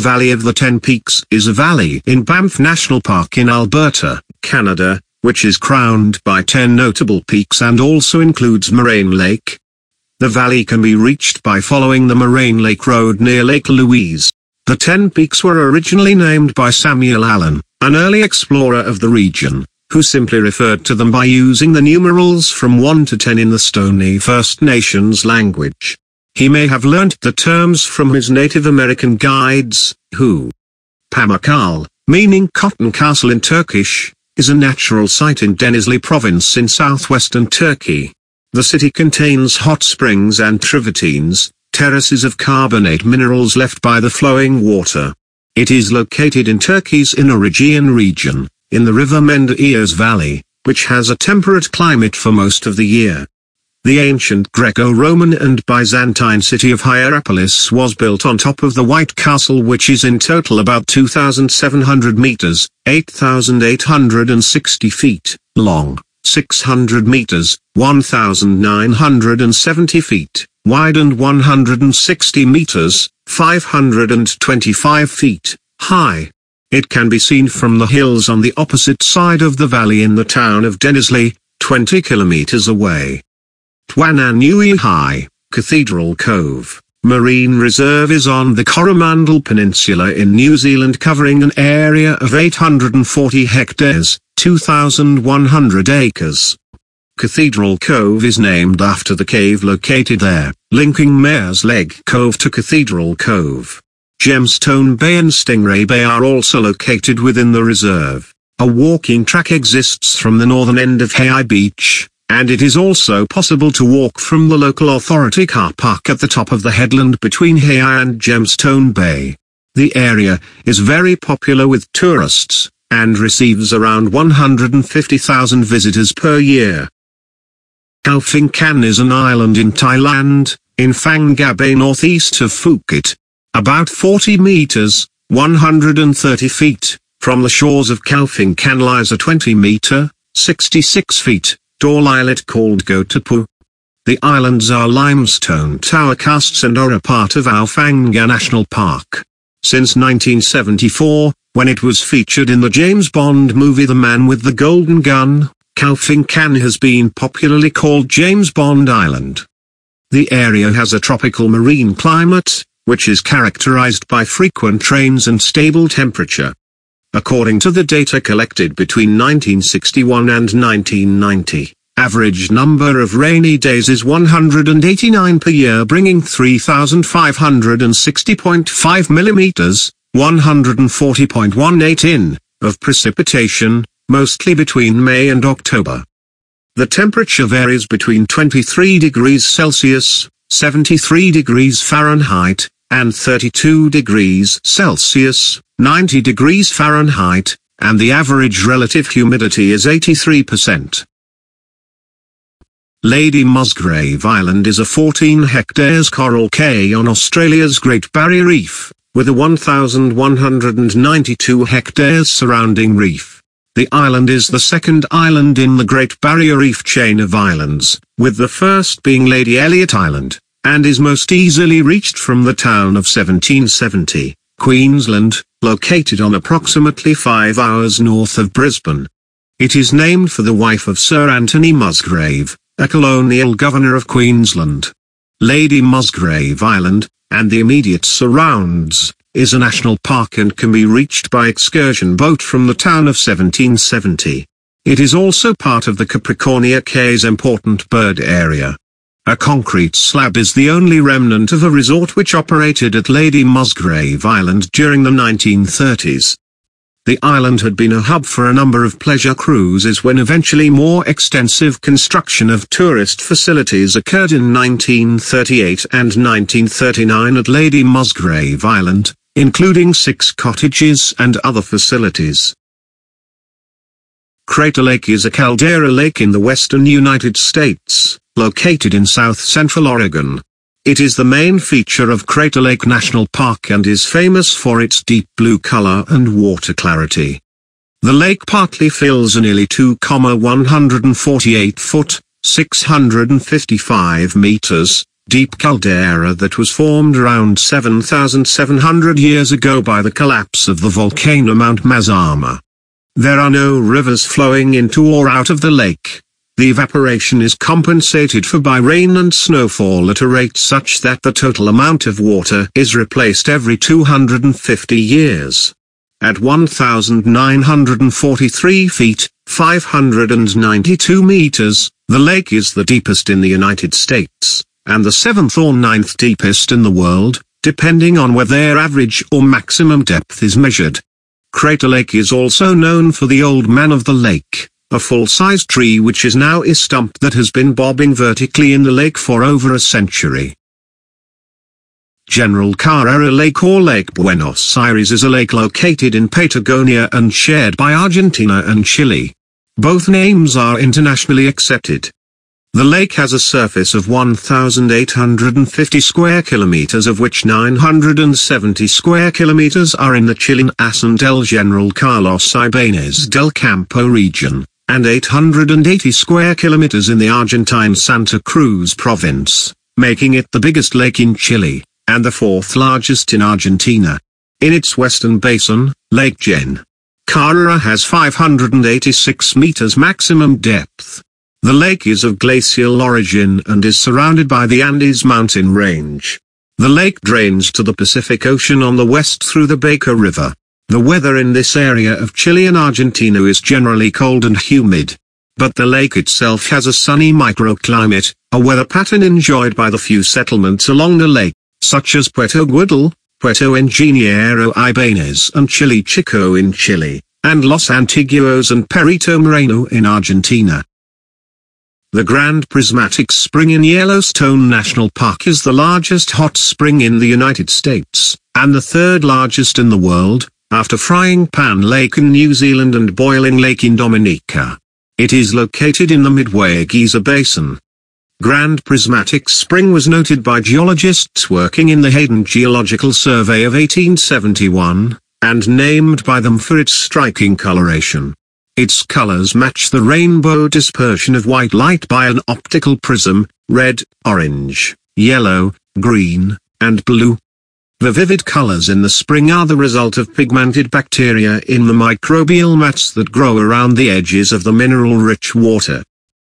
Valley of the Ten Peaks is a valley in Banff National Park in Alberta, Canada, which is crowned by 10 notable peaks and also includes Moraine Lake. The valley can be reached by following the Moraine Lake Road near Lake Louise. The 10 peaks were originally named by Samuel Allen, an early explorer of the region, who simply referred to them by using the numerals from 1 to 10 in the Stoney First Nations language. He may have learnt the terms from his Native American guides, who. Pamukkale, meaning Cotton Castle in Turkish, is a natural site in Denizli province in southwestern Turkey. The city contains hot springs and travertines, terraces of carbonate minerals left by the flowing water. It is located in Turkey's inner Aegean region, in the river Menderes Valley, which has a temperate climate for most of the year. The ancient Greco-Roman and Byzantine city of Hierapolis was built on top of the White Castle, which is in total about 2,700 meters, 8,860 feet, long, 600 meters, 1,970 feet, wide and 160 meters, 525 feet, high. It can be seen from the hills on the opposite side of the valley in the town of Denizli, 20 kilometers away. Twananui High, Cathedral Cove, Marine Reserve is on the Coromandel Peninsula in New Zealand, covering an area of 840 hectares, 2,100 acres. Cathedral Cove is named after the cave located there, linking Mare's Leg Cove to Cathedral Cove. Gemstone Bay and Stingray Bay are also located within the reserve. A walking track exists from the northern end of Hay Beach, and it is also possible to walk from the local authority car park at the top of the headland between Hay and Gemstone Bay. The area is very popular with tourists, and receives around 150,000 visitors per year. Kaufingkan is an island in Thailand, in Phang Bay northeast of Phuket. About 40 meters, 130 feet, from the shores of Kaufingkan lies a 20-meter, 66 feet, tall islet called Gotapu. The islands are limestone tower casts and are a part of Aufanga National Park. Since 1974, when it was featured in the James Bond movie The Man with the Golden Gun, Kaufingkan has been popularly called James Bond Island. The area has a tropical marine climate, which is characterized by frequent rains and stable temperature. According to the data collected between 1961 and 1990, average number of rainy days is 189 per year, bringing 3,560.5 millimeters, 140.18 in, of precipitation, mostly between May and October. The temperature varies between 23 degrees Celsius, 73 degrees Fahrenheit, and 32 degrees Celsius, 90 degrees Fahrenheit, and the average relative humidity is 83%. Lady Musgrave Island is a 14 hectares coral cay on Australia's Great Barrier Reef, with a 1,192 hectares surrounding reef. The island is the second island in the Great Barrier Reef chain of islands, with the first being Lady Elliot Island, and is most easily reached from the town of 1770, Queensland, located on approximately 5 hours north of Brisbane. It is named for the wife of Sir Anthony Musgrave, a colonial governor of Queensland. Lady Musgrave Island, and the immediate surrounds, is a national park and can be reached by excursion boat from the town of 1770. It is also part of the Capricornia Cays important bird area. A concrete slab is the only remnant of a resort which operated at Lady Musgrave Island during the 1930s. The island had been a hub for a number of pleasure cruises when eventually more extensive construction of tourist facilities occurred in 1938 and 1939 at Lady Musgrave Island, including 6 cottages and other facilities. Crater Lake is a caldera lake in the western United States, located in south-central Oregon. It is the main feature of Crater Lake National Park and is famous for its deep blue color and water clarity. The lake partly fills a nearly 2,148 foot, 655 meters, deep caldera that was formed around 7,700 years ago by the collapse of the volcano Mount Mazama. There are no rivers flowing into or out of the lake. The evaporation is compensated for by rain and snowfall at a rate such that the total amount of water is replaced every 250 years. At 1,943 feet, 592 meters, the lake is the deepest in the United States, and the 7th or 9th deepest in the world, depending on where their average or maximum depth is measured. Crater Lake is also known for the Old Man of the Lake, a full-size tree which is now a stump that has been bobbing vertically in the lake for over a century. General Carrera Lake or Lake Buenos Aires is a lake located in Patagonia and shared by Argentina and Chile. Both names are internationally accepted. The lake has a surface of 1,850 square kilometers, of which 970 square kilometers are in the Chilean Asunción General Carlos Ibáñez del Campo region, and 880 square kilometers in the Argentine Santa Cruz province, making it the biggest lake in Chile, and the 4th largest in Argentina. In its western basin, Lake Gen. Carrera has 586 meters maximum depth. The lake is of glacial origin and is surrounded by the Andes mountain range. The lake drains to the Pacific Ocean on the west through the Baker River. The weather in this area of Chile and Argentina is generally cold and humid. But the lake itself has a sunny microclimate, a weather pattern enjoyed by the few settlements along the lake, such as Puerto Guadal, Puerto Ingeniero Ibáñez and Chile Chico in Chile, and Los Antiguos and Perito Moreno in Argentina. The Grand Prismatic Spring in Yellowstone National Park is the largest hot spring in the United States, and the 3rd largest in the world, after Frying Pan Lake in New Zealand and Boiling Lake in Dominica. It is located in the Midway Giza Basin. Grand Prismatic Spring was noted by geologists working in the Hayden Geological Survey of 1871, and named by them for its striking coloration. Its colors match the rainbow dispersion of white light by an optical prism, red, orange, yellow, green, and blue. The vivid colors in the spring are the result of pigmented bacteria in the microbial mats that grow around the edges of the mineral-rich water.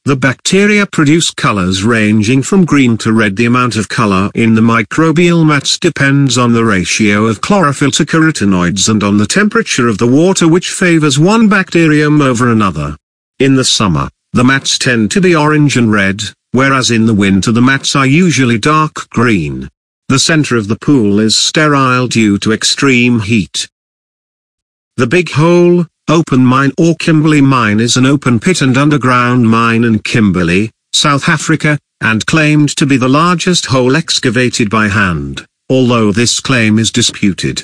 The bacteria produce colors ranging from green to red. The amount of color in the microbial mats depends on the ratio of chlorophyll to carotenoids and on the temperature of the water, which favors one bacterium over another. In the summer, the mats tend to be orange and red, whereas in the winter the mats are usually dark green. The center of the pool is sterile due to extreme heat. The Big Hole Open Mine or Kimberley Mine is an open-pit and underground mine in Kimberley, South Africa, and claimed to be the largest hole excavated by hand, although this claim is disputed.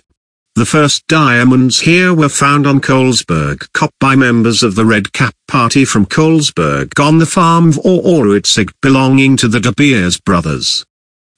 The first diamonds here were found on Colesberg Cop by members of the Red Cap Party from Colesberg on the farm of Oruitzig belonging to the De Beers brothers.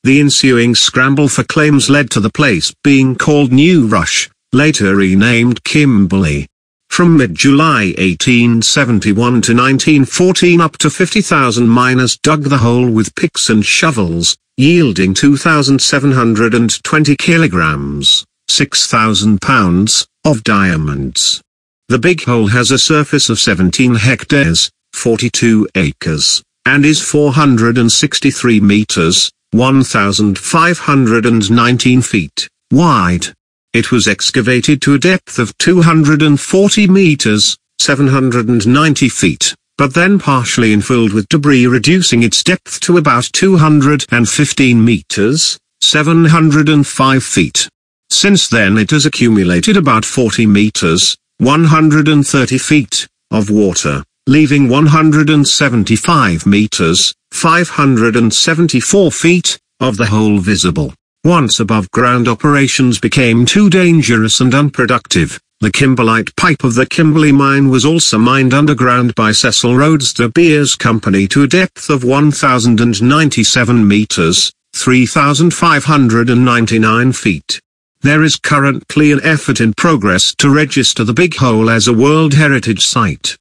The ensuing scramble for claims led to the place being called New Rush, later renamed Kimberley. From mid-July 1871 to 1914 up to 50,000 miners dug the hole with picks and shovels, yielding 2,720 kilograms, 6,000 pounds, of diamonds. The Big Hole has a surface of 17 hectares, 42 acres, and is 463 meters, 1,519 feet, wide. It was excavated to a depth of 240 meters, 790 feet, but then partially infilled with debris, reducing its depth to about 215 meters, 705 feet. Since then it has accumulated about 40 meters, 130 feet, of water, leaving 175 meters, 574 feet, of the hole visible. Once above ground, operations became too dangerous and unproductive. The kimberlite pipe of the Kimberley mine was also mined underground by Cecil Rhodes De Beers Company to a depth of 1,097 meters, 3,599 feet. There is currently an effort in progress to register the Big Hole as a World Heritage Site.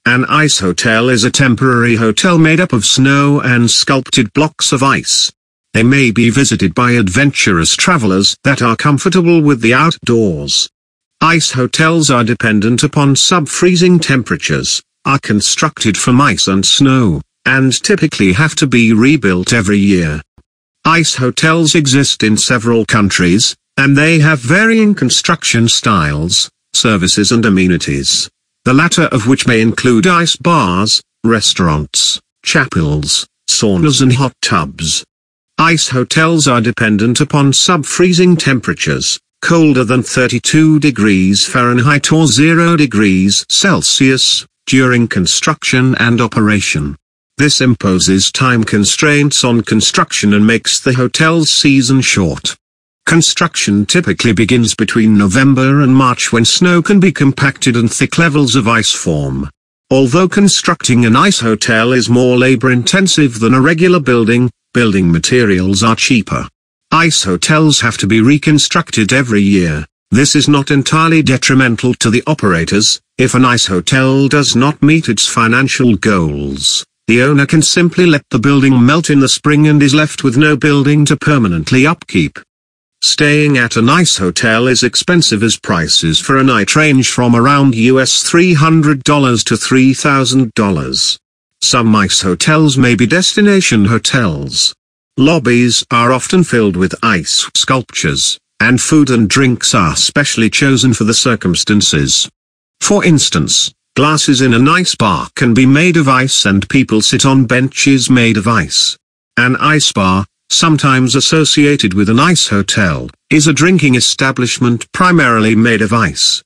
An ice hotel is a temporary hotel made up of snow and sculpted blocks of ice. They may be visited by adventurous travelers that are comfortable with the outdoors. Ice hotels are dependent upon sub-freezing temperatures, are constructed from ice and snow, and typically have to be rebuilt every year. Ice hotels exist in several countries, and they have varying construction styles, services and amenities. The latter of which may include ice bars, restaurants, chapels, saunas and hot tubs. Ice hotels are dependent upon sub-freezing temperatures, colder than 32 degrees Fahrenheit or 0 degrees Celsius, during construction and operation. This imposes time constraints on construction and makes the hotel's season short. Construction typically begins between November and March when snow can be compacted and thick levels of ice form. Although constructing an ice hotel is more labor-intensive than a regular building, building materials are cheaper. Ice hotels have to be reconstructed every year. This is not entirely detrimental to the operators. If an ice hotel does not meet its financial goals, the owner can simply let the building melt in the spring and is left with no building to permanently upkeep. Staying at an ice hotel is expensive as prices for a night range from around US $300 to $3,000. Some ice hotels may be destination hotels. Lobbies are often filled with ice sculptures, and food and drinks are specially chosen for the circumstances. For instance, glasses in an ice bar can be made of ice and people sit on benches made of ice. An ice bar, sometimes associated with an ice hotel, is a drinking establishment primarily made of ice.